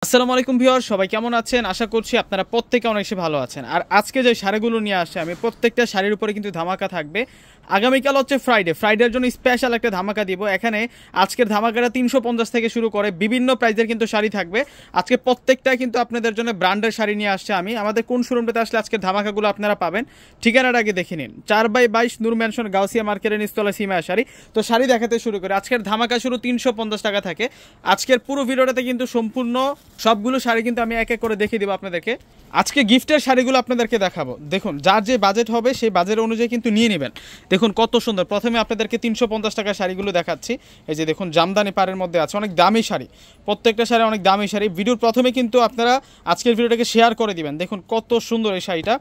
আসসালামু আলাইকুম ভিউয়ার, সবাই কেমন আছেন? আশা করছি আপনারা প্রত্যেকে অনেক বেশি ভালো আছেন। আর আজকে যে শাড়িগুলো নিয়ে আসছে আমি প্রত্যেকটা শাড়ির উপরে কিন্তু ধামাকা থাকবে। আগামীকাল হচ্ছে ফ্রাইডের জন্য স্পেশাল একটা ধামাকা দিব। এখানে আজকের ধামাকাটা 350 থেকে শুরু করে বিভিন্ন প্রাইজের কিন্তু শাড়ি থাকবে। আজকে প্রত্যেকটা কিন্তু আপনাদের জন্য ব্র্যান্ডের শাড়ি নিয়ে আসছে আমি। আমাদের কোন শোরুমটাতে আসলে আজকের ধামাকাগুলো আপনারা পাবেন ঠিকানাটা আগে দেখে নিন। 4/22 নূর ম্যানশন গাউসিয়া মার্কেটের নিচতলা সীমা শাড়ি। তো শাড়ি দেখাতে শুরু করে আজকের ধামাকা শুরু 350 টাকা থাকে। আজকের পুরো ভিডিওটাতে কিন্তু সম্পূর্ণ সবগুলো শাড়ি কিন্তু আমি এক এক করে দেখিয়ে দেবো আপনাদেরকে। আজকে গিফটের শাড়িগুলো আপনাদেরকে দেখাবো। দেখুন, যার যে বাজেট হবে সেই বাজেট অনুযায়ী কিন্তু নিয়ে নেবেন। দেখুন কত সুন্দর। প্রথমে আপনাদেরকে 350 টাকার শাড়িগুলো দেখাচ্ছি। এই যে দেখুন, জামদানি পাড়ের মধ্যে আছে, অনেক দামি শাড়ি। প্রত্যেকটা শাড়ি অনেক দামি শাড়ি। ভিডিওর প্রথমে কিন্তু আপনারা আজকের ভিডিওটাকে শেয়ার করে দিবেন। দেখুন কত সুন্দর এই শাড়িটা।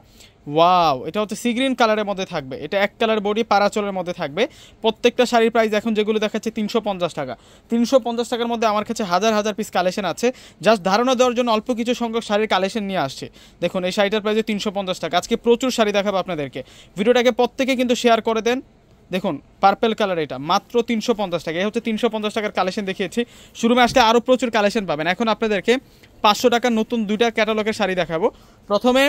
ওয়াও, এটা হচ্ছে সি গ্রিন কালারের মধ্যে থাকবে। এটা এক কালার বডি পারাচলের মধ্যে থাকবে। প্রত্যেকটা শাড়ির প্রাইস এখন যেগুলো দেখাচ্ছে 350 টাকা। 350 টাকার মধ্যে আমার কাছে হাজার হাজার পিস কালেকশন আছে। জাস্ট ধারণা দেওয়ার জন্য অল্প কিছু সংখ্যক শাড়ির কালেকশন নিয়ে আসছে। দেখুন এই শাড়িটার প্রাইস 350 টাকা। আজকে প্রচুর শাড়ি দেখাবো আপনাদেরকে। ভিডিওটাকে প্রত্যেকে কিন্তু শেয়ার করে দেন। দেখুন পার্পেল কালার, এটা মাত্র 350 টাকা। এই হচ্ছে 350 টাকার কালেকশন দেখিয়েছি। শোরুমে আসলে আরও প্রচুর কালেকশন পাবেন। এখন আপনাদেরকে 500 টাকার নতুন দুইটা ক্যাটালগের শাড়ি দেখাবো। প্রথমে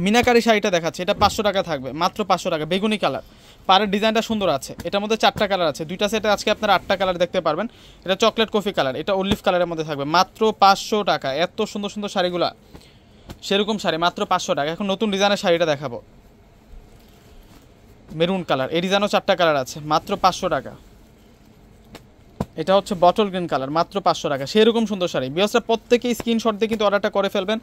মিনাকারি শাড়িটা দেখাচ্ছে। এটা 500 টাকা থাকবে, মাত্র 500 টাকা। বেগুনি কালার, পাড়ের ডিজাইনটা সুন্দর আছে। এটার মধ্যে 4টা কালার আছে, দুইটা সেটে আজকে আপনারা 8টা কালার দেখতে পারবেন। এটা চকলেট কফি কালার, এটা অলিভ কালারের মধ্যে থাকবে, মাত্র 500 টাকা। এত সুন্দর সুন্দর শাড়িগুলা, সেরকম শাড়ি মাত্র 500 টাকা। এখন নতুন ডিজাইনের শাড়িটা দেখাবো, মেরুন কালার। এই ডিজাইনও 4টা কালার আছে, মাত্র 500 টাকা। এটা হচ্ছে বটল গ্রিন কালার, মাত্র 500 টাকা। সেরকম সুন্দর শাড়ি। বিয়াসরা প্রত্যেকেই স্ক্রিনশট দিয়ে কিন্তু অর্ডারটা করে ফেলবেন।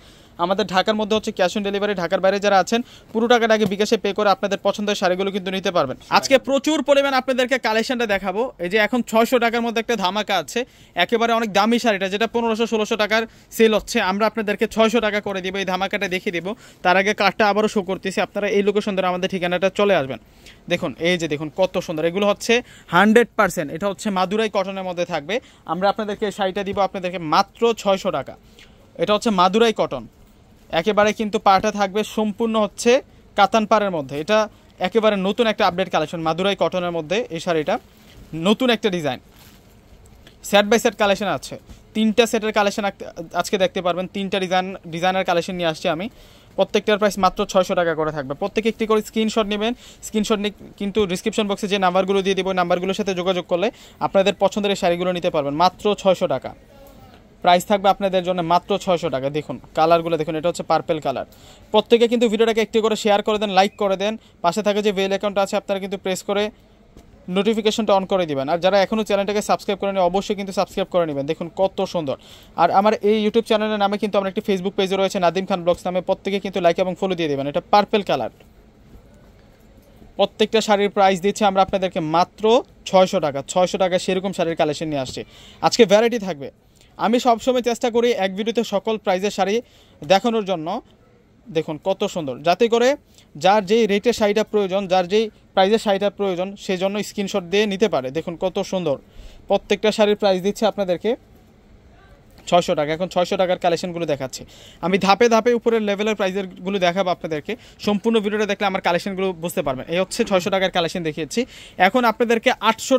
আমাদের ঢাকার মধ্যে হচ্ছে ক্যাশ অন ডেলিভারি। ঢাকার বাইরে যারা আছেন পুরো টাকাটা আগে বিকাশে পে করে আপনাদের পছন্দের শাড়িগুলো কিন্তু নিতে পারবেন। আজকে প্রচুর পরিমাণ আপনাদেরকে কালেকশনটা দেখাবো। এই যে এখন 600 টাকার মধ্যে একটা ধামাকা আছে, একেবারে অনেক দামি শাড়িটা, যেটা 1500-1600 টাকার সেল হচ্ছে, আমরা আপনাদেরকে 600 টাকা করে দিব। এই ধামাকাটা দেখিয়ে দেবো। তার আগে কার্ডটা আবারও শো করতেছি, আপনারা এই লোকেশন ধরে আমাদের ঠিকানাটা চলে আসবেন। দেখুন এই যে দেখুন কত সুন্দর। এগুলো হচ্ছে 100%, এটা হচ্ছে মাদুরাই কটনের মধ্যে থাকবে। আমরা আপনাদেরকে শাড়িটা দিব আপনাদেরকে মাত্র 600 টাকা। এটা হচ্ছে মাদুরাই কটন, একেবারে কিন্তু পাড়টা থাকবে সম্পূর্ণ হচ্ছে কাতান পাড়ের মধ্যে। এটা একেবারে নতুন একটা আপডেট কালেকশন, মাদুরাই কটনের মধ্যে এই শাড়িটা। নতুন একটা design, set by set collection আছে। 3টা সেটের কালেকশন আজকে দেখতে পারবেন। 3টা ডিজাইনের কালেকশন নিয়ে আসছি আমি। প্রত্যেকটার প্রাইস মাত্র 600 টাকা করে থাকবে। প্রত্যেকে একটি করে স্ক্রিনশট নেবেন। স্ক্রিনশট নিয়ে কিন্তু ডিসক্রিপশন বক্সে যে নাম্বারগুলো দিয়ে দেবো, নাম্বারগুলোর সাথে যোগাযোগ করলে আপনাদের পছন্দের এই শাড়িগুলো নিতে পারবেন। মাত্র 600 টাকা প্রাইস থাকবে আপনাদের জন্য, মাত্র 600 টাকা। দেখুন কালারগুলো দেখুন, এটা হচ্ছে পার্পেল কালার। প্রত্যেকে কিন্তু ভিডিওটাকে একটু করে শেয়ার করে দেন, লাইক করে দেন। পাশে থাকে যে বেল অ্যাকাউন্ট আছে আপনারা কিন্তু প্রেস করে নোটিফিকেশনটা অন করে দিবেন। আর যারা এখনও চ্যানেলটাকে সাবস্ক্রাইব করেনি অবশ্যই কিন্তু সাবস্ক্রাইব করে নেবেন। দেখুন কত সুন্দর। আর আমার এই ইউটিউব চ্যানেলের নামে কিন্তু আমার একটি ফেসবুক পেজও রয়েছে, নাদিম খান ব্লগস নামে। প্রত্যেকে কিন্তু লাইক এবং ফলো দিয়ে দেবেন। এটা পার্পেল কালার। প্রত্যেকটা শাড়ির প্রাইস দিচ্ছি আমরা আপনাদেরকে মাত্র 600 টাকা। 600 টাকা সেরকম শাড়ির কালেকশন নিয়ে আসছে। আজকে ভ্যারাইটি থাকবে। আমি সবসময় চেষ্টা করি এক ভিডিওতে সকল প্রাইজের শাড়ি দেখানোর জন্য। দেখুন কত সুন্দর, যাতে করে যার যেই রেটের শাড়িটা প্রয়োজন, যার যেই প্রাইজের শাড়িটা প্রয়োজন, সেই জন্য স্ক্রিনশট দিয়ে নিতে পারে। দেখুন কত সুন্দর। প্রত্যেকটা শাড়ির প্রাইস দিচ্ছে আপনাদেরকে 600 টাকা। এখন 600 টাকার কালেকশনগুলো দেখাচ্ছি আমি। ধাপে ধাপে উপরের লেভেলের প্রাইজেরগুলো দেখাবো আপনাদেরকে। সম্পূর্ণ ভিডিওটা দেখলে আমার কালেকশনগুলো বুঝতে পারবেন। এই হচ্ছে 600 টাকার কালেকশন দেখিয়েছি। এখন আপনাদেরকে 800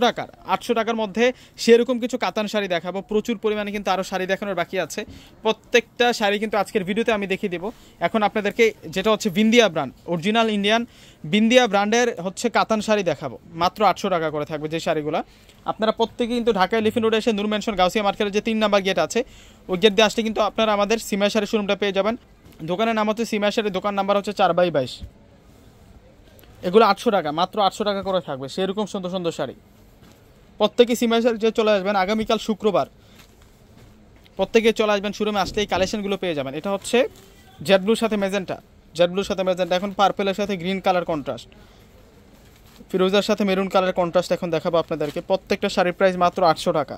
টাকার মধ্যে সেরকম কিছু কাতান শাড়ি দেখাবো। প্রচুর পরিমাণে কিন্তু আরও শাড়ি দেখানোর বাকি আছে। প্রত্যেকটা শাড়ি কিন্তু আজকের ভিডিওতে আমি দেখিয়ে দেবো। এখন আপনাদেরকে যেটা হচ্ছে Bindiya brand, original Indian Bindiya ব্র্যান্ডের হচ্ছে কাতান শাড়ি দেখাবো। মাত্র 800 টাকা করে থাকবে যে শাড়িগুলো। আপনারা প্রত্যেকেই কিন্তু ঢাকায় এলিফ্যান্ট রোডে এসে নূর ম্যানশন গাউসিয়া মার্কেটের যে 3 নাম্বার গেট আছে, ওই গেট দিয়ে আসলে কিন্তু আপনারা আমাদের সিমা শাড়ির শোরুমটা পেয়ে যাবেন। দোকানের নাম হচ্ছে সিমা শাড়ি, দোকান নাম্বার হচ্ছে 4/22। এগুলো 800 টাকা, মাত্র 800 টাকা করে থাকবে। সেরকম সুন্দর সুন্দর শাড়ি। প্রত্যেকে সিমা শাড়ি যে চলে আসবেন আগামীকাল শুক্রবার, প্রত্যেকে চলে আসবেন শোরুমে। আসলে এই কালেকশনগুলো পেয়ে যাবেন। এটা হচ্ছে জেড ব্লুর সাথে মেজেন্টা, জেড ব্লুর সাথে মেজেন্টা। এখন পার্পেলের সাথে গ্রিন কালার কন্ট্রাস্ট, ফিরোজার সাথে মেরুন কালার কন্ট্রাস্ট এখন দেখাবো আপনাদেরকে। প্রত্যেকটা শাড়ির প্রাইস মাত্র 800 টাকা।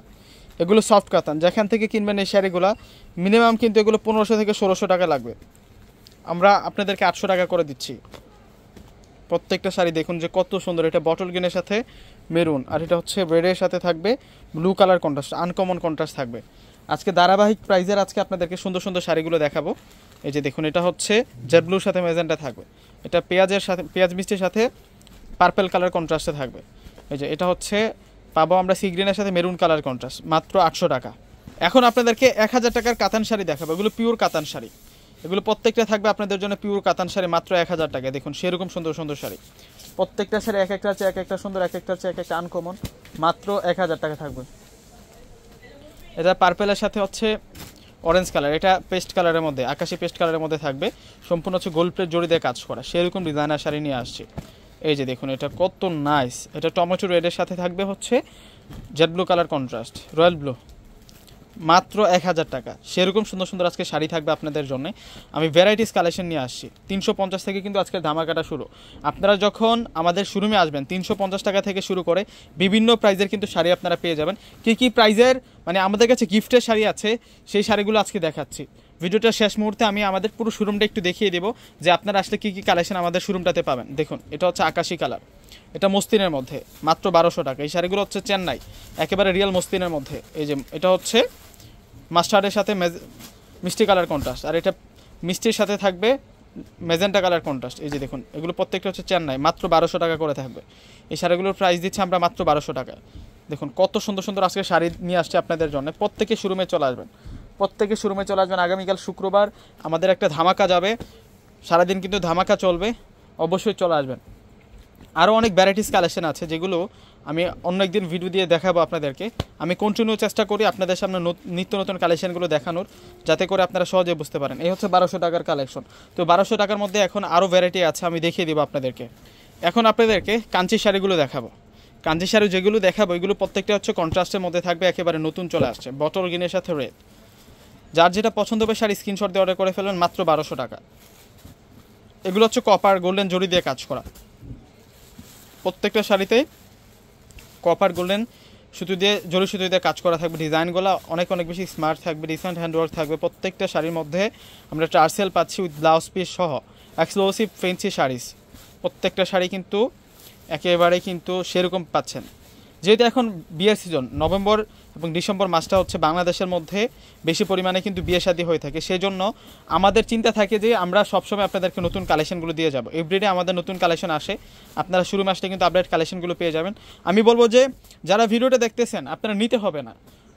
এগুলো সফট কাতান। যেখান থেকে কিনবেন এই শাড়িগুলো মিনিমাম কিন্তু এগুলো 1500 থেকে 1600 টাকা লাগবে। আমরা আপনাদেরকে 800 টাকা করে দিচ্ছি। প্রত্যেকটা শাড়ি দেখুন যে কত সুন্দর। এটা বটল গ্রিনের সাথে মেরুন, আর এটা হচ্ছে রেডের সাথে থাকবে blue colour contrast, uncommon contrast থাকবে। আজকে ধারাবাহিক প্রাইজের আজকে আপনাদেরকে সুন্দর সুন্দর শাড়িগুলো দেখাবো। এই যে দেখুন, এটা হচ্ছে জেড ব্লুর সাথে মেজেন্টা থাকবে। এটা পেঁয়াজের সাথে, পেঁয়াজ মিষ্টির সাথে পার্পেল কালার কন্ট্রাস্টে থাকবে। এই যে এটা হচ্ছে পাবো আমরা সি গ্রিনের সাথে মেরুন কালার কন্ট্রাস্ট, মাত্র 800 টাকা। এখন আপনাদেরকে 1000 টাকার কাতান শাড়ি দেখাবো, এগুলো পিওর কাতান শাড়ি, এগুলো প্রত্যেকটা থাকবে আপনাদের জন্য পিওর কাতান শাড়ি মাত্র 1000 টাকা। দেখুন সেরকম সুন্দর সুন্দর শাড়ি, প্রত্যেকটা শাড়ি এক একটা আছে এক একটা সুন্দর, এক একটা আছে এক একটা আনকমন, মাত্র 1000 টাকা থাকবে। এটা পার্পেলের সাথে হচ্ছে অরেঞ্জ কালার, এটা পেস্ট কালারের মধ্যে, আকাশি পেস্ট কালারের মধ্যে থাকবে, সম্পূর্ণ হচ্ছে গোল্ড প্লেট জড়ি দিয়ে কাজ করা, সেরকম ডিজাইনার শাড়ি নিয়ে আসছে। এই যে দেখুন এটা কত নাইস, এটা টমেটো রেডের সাথে থাকবে হচ্ছে Z blue colour contrast, royal blue, মাত্র 1000 টাকা। সেরকম সুন্দর সুন্দর আজকে শাড়ি থাকবে আপনাদের জন্য। আমি ভ্যারাইটিস কালেকশন নিয়ে আসছি। 350 থেকে কিন্তু আজকের ধামাকাটা শুরু। আপনারা যখন আমাদের শোরুমে আসবেন 350 টাকা থেকে শুরু করে বিভিন্ন প্রাইজের কিন্তু শাড়ি আপনারা পেয়ে যাবেন। কী প্রাইজের মানে আমাদের কাছে গিফটের শাড়ি আছে সেই শাড়িগুলো আজকে দেখাচ্ছি। ভিডিওটা শেষ মুহূর্তে আমি আমাদের পুরো শোরুমটা একটু দেখিয়ে দেবো যে আপনারা আসলে কী কালেকশন আমাদের শোরুমটাতে পাবেন। দেখুন এটা হচ্ছে আকাশি কালার, এটা মসলিনের মধ্যে, মাত্র 1200 টাকা। এই শাড়িগুলো হচ্ছে চেন্নাই, একেবারে রিয়েল মসলিনের মধ্যে। এই যে এটা হচ্ছে মাস্টার্ডের সাথে মিষ্টি কালার কন্ট্রাস্ট, আর এটা মিষ্টির সাথে থাকবে মেজেন্টা কালার কন্ট্রাস্ট। এই যে দেখুন এগুলো প্রত্যেকটা হচ্ছে চেন্নাই, মাত্র 1200 টাকা করে থাকবে। এই শাড়িগুলোর প্রাইস দিচ্ছি আমরা মাত্র 1200 টাকা। দেখুন কত সুন্দর সুন্দর আজকে শাড়ি নিয়ে আসছে আপনাদের জন্য। প্রত্যেকে শোরুমে চলে আসবেন, প্রত্যেকে শোরুমে চলে আসবেন। আগামীকাল শুক্রবার আমাদের একটা ধামাকা যাবে, সারাদিন কিন্তু ধামাকা চলবে, অবশ্যই চলে আসবেন। আরও অনেক ভ্যারাইটিস কালেকশন আছে যেগুলো আমি অন্য একদিন ভিডিও দিয়ে দেখাবো আপনাদেরকে। আমি কন্টিনিউ চেষ্টা করি আপনাদের সামনে নিত্য নতুন কালেকশনগুলো দেখানোর, যাতে করে আপনারা সহজে বুঝতে পারেন। এই হচ্ছে 1200 টাকার কালেকশন। তো 1200 টাকার মধ্যে এখন আরও ভ্যারাইটি আছে, আমি দেখিয়ে দেবো আপনাদেরকে। এখন আপনাদেরকে কাঞ্চি শাড়িগুলো দেখাবো। কাঞ্চি শাড়ি যেগুলো দেখাবো এগুলো প্রত্যেকটা হচ্ছে কন্ট্রাস্টের মধ্যে থাকবে, একেবারে নতুন চলে আসছে, বটল গ্রিনের সাথে রেড। যার যেটা পছন্দ হবে শাড়ি স্ক্রিনশট দিয়ে অর্ডার করে ফেলবেন, মাত্র 1200 টাকা। এগুলো হচ্ছে কপার গোল্ডেন জড়ি দিয়ে কাজ করা, প্রত্যেকটা শাড়িতে কপার গোল্ডেন সুতো দিয়ে জরি সুতো দিয়ে কাজ করা থাকবে। ডিজাইনগুলো অনেক অনেক বেশি স্মার্ট থাকবে, রিসেন্ট হ্যান্ডওয়ার্ক থাকবে। প্রত্যেকটা শাড়ির মধ্যে আমরা টার্সেল পাচ্ছি উইথ ব্লাউজ পিস সহ, এক্সক্লুসিভ ফেন্সি শাড়িস। প্রত্যেকটা শাড়ি কিন্তু একেবারে কিন্তু সেরকম পাচ্ছেন। যেহেতু এখন বিয়ের সিজন, নভেম্বর এবং ডিসেম্বর মাসটা হচ্ছে বাংলাদেশের মধ্যে বেশি পরিমাণে কিন্তু বিয়ে শাদী হয়ে থাকে, সেই জন্য আমাদের চিন্তা থাকে যে আমরা সবসময় আপনাদেরকে নতুন কালেকশনগুলো দিয়ে যাব। এভরিডে আমাদের নতুন কালেকশন আসে, আপনারা শুরু মাসে কিন্তু আপডেট কালেকশনগুলো পেয়ে যাবেন। আমি বলবো যে যারা ভিডিওটা দেখতেছেন আপনারা নিতে হবে না,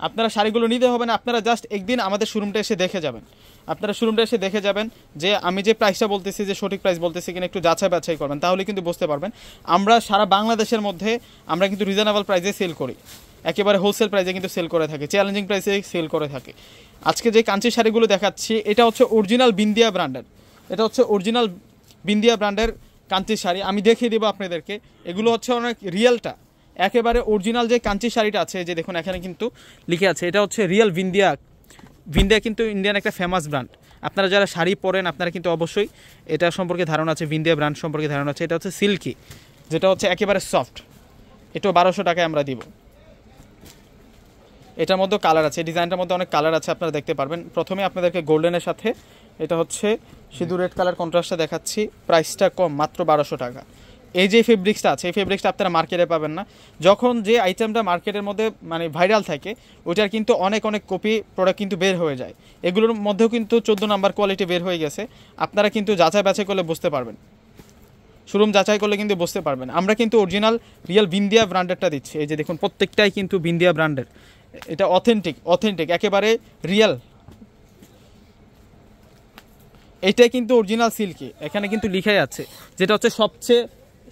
আপনারা শাড়িগুলো নিতে হবে না, আপনারা জাস্ট একদিন আমাদের শোরুমটা এসে দেখে যাবেন। আপনারা শোরুমটা এসে দেখে যাবেন যে আমি যে প্রাইসটা বলতেছি যে সঠিক প্রাইস বলতেছি কিনা, একটু যাচাই বাছাই করবেন, তাহলে কিন্তু বুঝতে পারবেন। আমরা সারা বাংলাদেশের মধ্যে আমরা কিন্তু রিজনেবল প্রাইসে সেল করি, একেবারে হোলসেল প্রাইসে কিন্তু সেল করে থাকি, চ্যালেঞ্জিং প্রাইসে সেল করে থাকি। আজকে যে কাঞ্চি শাড়িগুলো দেখাচ্ছি এটা হচ্ছে অরিজিনাল বিন্দিয়া ব্র্যান্ডের, এটা হচ্ছে অরিজিনাল বিন্দিয়া ব্র্যান্ডের কাঞ্চি শাড়ি। আমি দেখিয়ে দেবো আপনাদেরকে, এগুলো হচ্ছে অনেক রিয়েলটা, একেবারে অরিজিনাল যে কাঞ্চি শাড়িটা আছে, যে দেখুন এখানে কিন্তু লিখে আছে এটা হচ্ছে রিয়েল বিন্দিয়া। বিন্দিয়া কিন্তু ইন্ডিয়ান একটা ফেমাস ব্র্যান্ড। আপনারা যারা শাড়ি পরেন আপনারা কিন্তু অবশ্যই এটা সম্পর্কে ধারণা আছে, বিন্দিয়া ব্র্যান্ড সম্পর্কে ধারণা আছে। এটা হচ্ছে সিল্কি, যেটা হচ্ছে একেবারে সফট, এটাও 1200 টাকায় আমরা দিব। এটার মধ্যে কালার আছে, ডিজাইনটার মধ্যে অনেক কালার আছে, আপনারা দেখতে পারবেন। প্রথমে আপনাদেরকে গোল্ডেনের সাথে এটা হচ্ছে সিঁদুর রেড কালার কন্ট্রাস্টটা দেখাচ্ছি, প্রাইসটা কম, মাত্র 1200 টাকা। এই যে ফেব্রিক্সটা আছে এই ফেব্রিক্সটা আপনারা মার্কেটে পাবেন না। যখন যে আইটেমটা মার্কেটের মধ্যে মানে ভাইরাল থাকে ওইটার কিন্তু অনেক অনেক কপি প্রোডাক্ট কিন্তু বের হয়ে যায়, এগুলোর মধ্যেও কিন্তু 14 নাম্বার কোয়ালিটি বের হয়ে গেছে। আপনারা কিন্তু যাচাই বাছাই করলে বুঝতে পারবেন, শোরুম যাচাই করলে কিন্তু বুঝতে পারবেন। আমরা কিন্তু অরিজিনাল রিয়েল বিন্দিয়া ব্র্যান্ডেরটা দিচ্ছি। এই যে দেখুন প্রত্যেকটাই কিন্তু বিন্দিয়া ব্র্যান্ডের, এটা অথেন্টিক একেবারে রিয়েল। এইটাই কিন্তু অরিজিনাল সিল্কি, এখানে কিন্তু লিখাই আছে যেটা হচ্ছে সবচেয়ে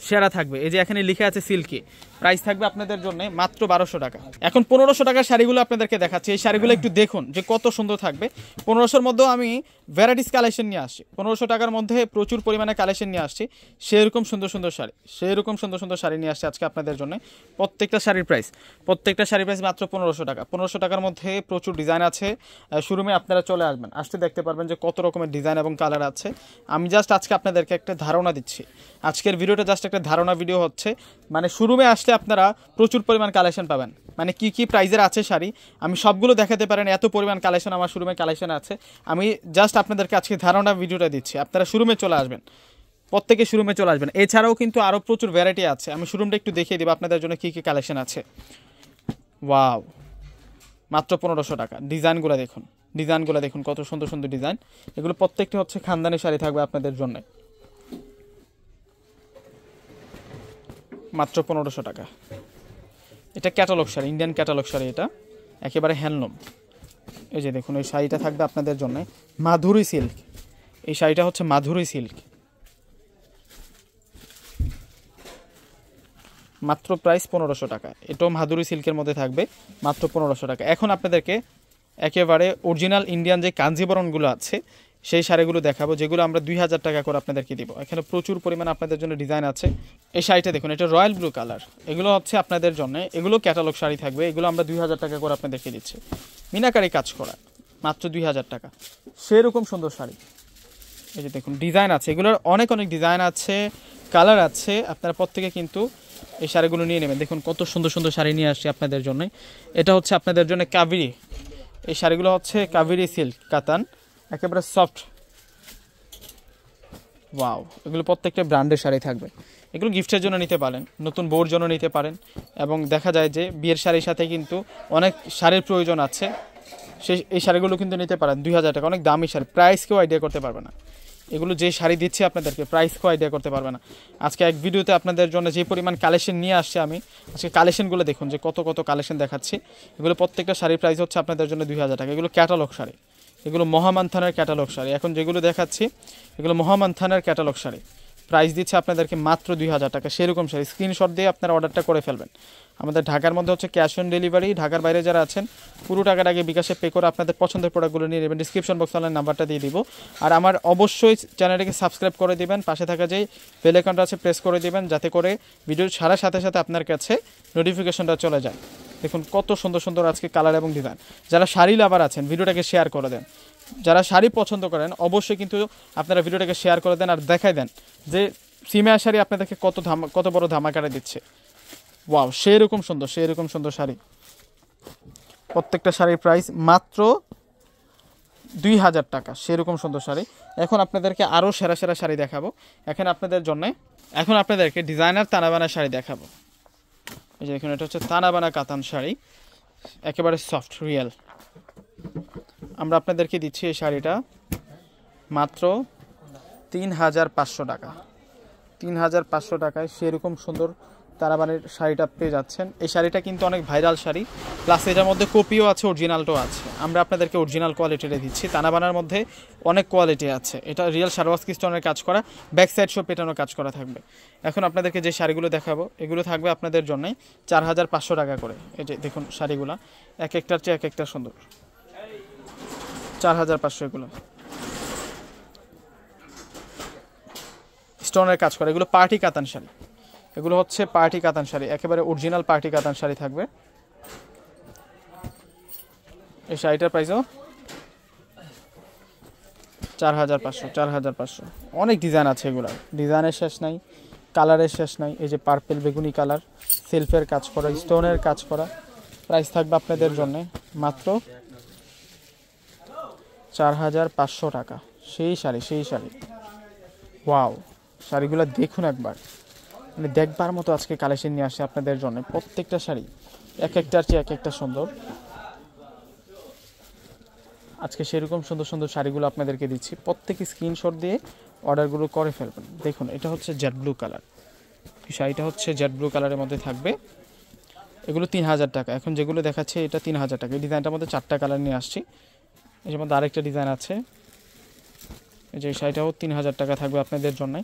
সেরা থাকবে। এই যে এখানে লিখে আছে সিল্কি, প্রাইস থাকবে আপনাদের জন্য মাত্র 1200 টাকা। এখন 1500 টাকার শাড়িগুলো আপনাদেরকে দেখাচ্ছি, এই শাড়িগুলো একটু দেখুন যে কত সুন্দর থাকবে। 1500-র মধ্যেও আমি ভ্যারাইটিস কালেকশন নিয়ে আসছি, 1500 টাকার মধ্যে প্রচুর পরিমাণে কালেকশন নিয়ে আসছি, সেরকম সুন্দর সুন্দর শাড়ি নিয়ে আসছে আজকে আপনাদের জন্য। প্রত্যেকটা শাড়ির প্রাইস মাত্র 1500 টাকা। 1500 টাকার মধ্যে প্রচুর ডিজাইন আছে, শোরুমে আপনারা চলে আসবেন, আসতে দেখতে পারবেন যে কত রকমের ডিজাইন এবং কালার আছে। আমি জাস্ট আজকে আপনাদেরকে একটা ধারণা দিচ্ছি, আজকের ভিডিওটা জাস্ট একটা ধারণা ভিডিও হচ্ছে। মানে শোরুমে আসলে আপনারা প্রচুর পরিমাণ কালেকশন পাবেন, মানে কি প্রাইজের আছে শাড়ি আমি সবগুলো দেখাতে পারেন, এত পরিমাণ কালেকশন আমার শোরুমে কালেকশন আছে। আমি জাস্ট আপনাদেরকে আজকে ধারণা ভিডিওটা দিচ্ছি, আপনারা শোরুমে চলে আসবেন, প্রত্যেকে শোরুমে চলে আসবেন। এছাড়াও কিন্তু আরও প্রচুর ভ্যারাইটি আছে, আমি শোরুমটা একটু দেখিয়ে দেবো আপনাদের জন্য কী কালেকশন আছে। ওয়াও, মাত্র 1500 টাকা। ডিজাইনগুলো দেখুন কত সুন্দর সুন্দর ডিজাইন, এগুলো প্রত্যেকটি হচ্ছে খানদানি শাড়ি থাকবে আপনাদের জন্য, মাত্র 1500 টাকা। এটা catalogue sari, Indian catalogue sari, এটা একেবারে হ্যান্ডলুম, এই যে দেখুন এই শাড়িটা থাকবে আপনাদের জন্য মাধুরী সিল্ক। এই শাড়িটা হচ্ছে মাধুরী সিল্ক, মাত্র প্রাইস 1500 টাকা। এটাও মাধুরী সিল্কের মধ্যে থাকবে মাত্র 1500 টাকা। এখন আপনাদেরকে একেবারে অরিজিনাল ইন্ডিয়ান যে কাঞ্জিবরণগুলো আছে সেই শাড়িগুলো দেখাবো, যেগুলো আমরা 2000 টাকা করে আপনাদেরকে দিব। এখানে প্রচুর পরিমাণে আপনাদের জন্য ডিজাইন আছে। এই শাড়িটা দেখুন, এটা রয়্যাল ব্লু কালার, এগুলো হচ্ছে আপনাদের জন্য, এগুলো ক্যাটালগ শাড়ি থাকবে। এগুলো আমরা 2000 টাকা করে আপনাদেরকে দিচ্ছি, মিনাকারি কাজ করা, মাত্র 2000 টাকা। সেরকম সুন্দর শাড়ি, এই যে দেখুন ডিজাইন আছে, এগুলোর অনেক অনেক ডিজাইন আছে, কালার আছে। আপনারা প্রত্যেকে কিন্তু এই শাড়িগুলো নিয়ে নেবেন। দেখুন কত সুন্দর সুন্দর শাড়ি নিয়ে আসছি আপনাদের জন্য। এটা হচ্ছে আপনাদের জন্য কাবেরি, এই শাড়িগুলো হচ্ছে কাবেরি সিল্ক কাতান, একেবারে সফট। ওয়াও, এগুলো প্রত্যেকটা ব্র্যান্ডের শাড়ি থাকবে। এগুলো গিফটের জন্য নিতে পারেন, নতুন বউর জন্য নিতে পারেন, এবং দেখা যায় যে বিয়ের শাড়ির সাথে কিন্তু অনেক শাড়ির প্রয়োজন আছে, এই শাড়িগুলো কিন্তু নিতে পারেন। 2000 টাকা, অনেক দামি শাড়ি, প্রাইস কেউ আইডিয়া করতে পারবে না। এগুলো যে শাড়ি দিচ্ছি আপনাদেরকে প্রাইস কেউ আইডিয়া করতে পারবে না। আজকে এক ভিডিওতে আপনাদের জন্য যে পরিমাণ কালেকশন নিয়ে আসছে আমি, আজকে কালেকশনগুলো দেখুন যে কত কত কালেকশন দেখাচ্ছি। এগুলো প্রত্যেকটা শাড়ির প্রাইস হচ্ছে আপনাদের জন্য 2000 টাকা। এগুলো ক্যাটালগ শাড়ি, এগুলো মহামান থানার ক্যাটালগ শাড়ি। এখন যেগুলো দেখাচ্ছি এগুলো মহামান থানার ক্যাটালগ শাড়ি, প্রাইস দিচ্ছে আপনাদেরকে মাত্র 2000 টাকা। সেরকম শাড়ি স্ক্রিনশট দিয়ে আপনারা অর্ডারটা করে ফেলবেন। আমাদের ঢাকার মধ্যে হচ্ছে ক্যাশ অন ডেলিভারি, ঢাকার বাইরে যারা আছেন পুরো টাকার আগে বিকাশে পে করে আপনাদের পছন্দের প্রোডাক্টগুলো নিয়ে নেবেন। ডিসক্রিপশন বক্সে অনলাইন নাম্বারটা দিয়ে দিব। আর আমার অবশ্যই চ্যানেলটিকে সাবস্ক্রাইব করে দিবেন, পাশে থাকা যেই বেল আইকনটা আছে প্রেস করে দিবেন, যাতে করে ভিডিও ছাড়ার সাথে সাথে আপনার কাছে নোটিফিকেশনটা চলে যায়। দেখুন কত সুন্দর সুন্দর আজকে কালার এবং ডিজাইন। যারা শাড়ি লাভার আছেন ভিডিওটাকে শেয়ার করে দেন, যারা শাড়ি পছন্দ করেন অবশ্যই কিন্তু আপনারা ভিডিওটাকে শেয়ার করে দেন আর দেখাই দেন যে সিমিয়া শাড়ি আপনাদেরকে কত বড় ধামাকাটা দিচ্ছে। ওয়াও, সেরকম সুন্দর, সেরকম সুন্দর শাড়ি। প্রত্যেকটা শাড়ির প্রাইস মাত্র 2000 টাকা, সেরকম সুন্দর শাড়ি। এখন আপনাদেরকে আরও সেরা সেরা শাড়ি দেখাবো। এখন আপনাদেরকে ডিজাইনার তানাবানা শাড়ি দেখাবো। এই যে দেখুন, এটা হচ্ছে তানাবানা কাতান শাড়ি, একেবারে সফট রিয়েল। আমরা আপনাদেরকে দিচ্ছি এই শাড়িটা মাত্র 3500 টাকা। 3500 টাকায় সেরকম সুন্দর তারাবানের শাড়িটা পেয়ে যাচ্ছেন। এই শাড়িটা কিন্তু অনেক ভাইরাল শাড়ি, প্লাস এটার মধ্যে কপিও আছে, অরিজিনালটাও আছে। আমরা আপনাদেরকে অরিজিনাল কোয়ালিটিটা দিচ্ছি। তানাবানার মধ্যে অনেক কোয়ালিটি আছে। এটা রিয়েল সারওয়াস্কি স্টোনের কাজ করা, ব্যাক সাইড সব পেটানোর কাজ করা থাকবে। এখন আপনাদেরকে যে শাড়িগুলো দেখাবো এগুলো থাকবে আপনাদের জন্য 4500 টাকা করে। এই যে দেখুন শাড়িগুলো এক একটার চেয়ে এক একটা সুন্দর, 4500 এগুলো স্টোনের কাজ করা। এগুলো পার্টি কাতান শাড়ি, এগুলো হচ্ছে পার্টি কাতান শাড়ি, একেবারে অরিজিনাল পার্টি কাতান শাড়ি থাকবে। এই শাড়িটার প্রাইসও 4500। অনেক ডিজাইন আছে, এগুলো ডিজাইনের শেষ নাই, কালারের শেষ নাই। এই যে পার্পেল বেগুনি কালার, সেলফের কাজ করা, স্টোনের কাজ করা। প্রাইস থাকবে আপনাদের জন্য মাত্র 4500 টাকা। সেই শাড়ি। ওয়াও, শাড়িগুলো দেখুন একবার, মানে দেখবার মতো আজকে কালেকশন নিয়ে আসে আপনাদের জন্য। প্রত্যেকটা শাড়ি এক একটার চেয়ে এক একটা সুন্দর। আজকে সেরকম সুন্দর সুন্দর শাড়িগুলো আপনাদেরকে দিচ্ছি, প্রত্যেকে স্ক্রিনশট দিয়ে অর্ডারগুলো করে ফেলবেন। দেখুন এটা হচ্ছে জেড ব্লু কালার, এই শাড়িটা হচ্ছে জেড ব্লু কালারের মধ্যে থাকবে। এগুলো 3000 টাকা। এখন যেগুলো দেখাচ্ছে এটা 3000 টাকা। এই ডিজাইনটার মধ্যে 4টা কালার নিয়ে আসছি। এর মধ্যে আরেকটা ডিজাইন আছে, এই যে শাড়িটাও 3000 টাকা থাকবে আপনাদের জন্য।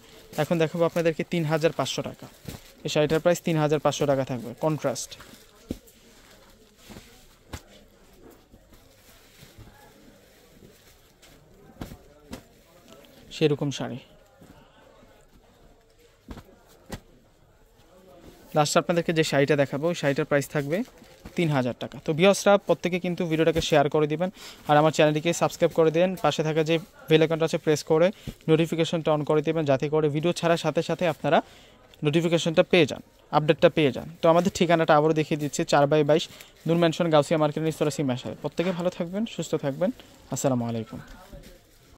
এখন দেখাবো আপনাদেরকে 3500 টাকা। এই শাড়িটার প্রাইস 3500 টাকা থাকবে, কন্ট্রাস্ট। সেরকম শাড়ি। লাস্ট আপনাদেরকে যে শাড়িটা দেখাবো ওই শাড়িটার প্রাইস থাকবে 3000 টাকা। তো ভিউয়ার্সরা প্রত্যেকে কিন্তু ভিডিওটাকে শেয়ার করে দিবেন আর আমার চ্যানেলটিকে সাবস্ক্রাইব করে দেন, পাশে থাকা যে বেল আইকনটা আছে প্রেস করে নোটিফিকেশনটা অন করে দেবেন, যাতে করে ভিডিও ছাড়ার সাথে সাথে আপনারা নোটিফিকেশনটা পেয়ে যান, আপডেটটা পেয়ে যান। তো আমাদের ঠিকানাটা আবারও দেখিয়ে দিচ্ছি, 4/22 নূর ম্যানশন, গাউসিয়া মার্কেট, নিস্তলা, সিমাশায়। প্রত্যেকে ভালো থাকবেন, সুস্থ থাকবেন। আসসালামু আলাইকুম।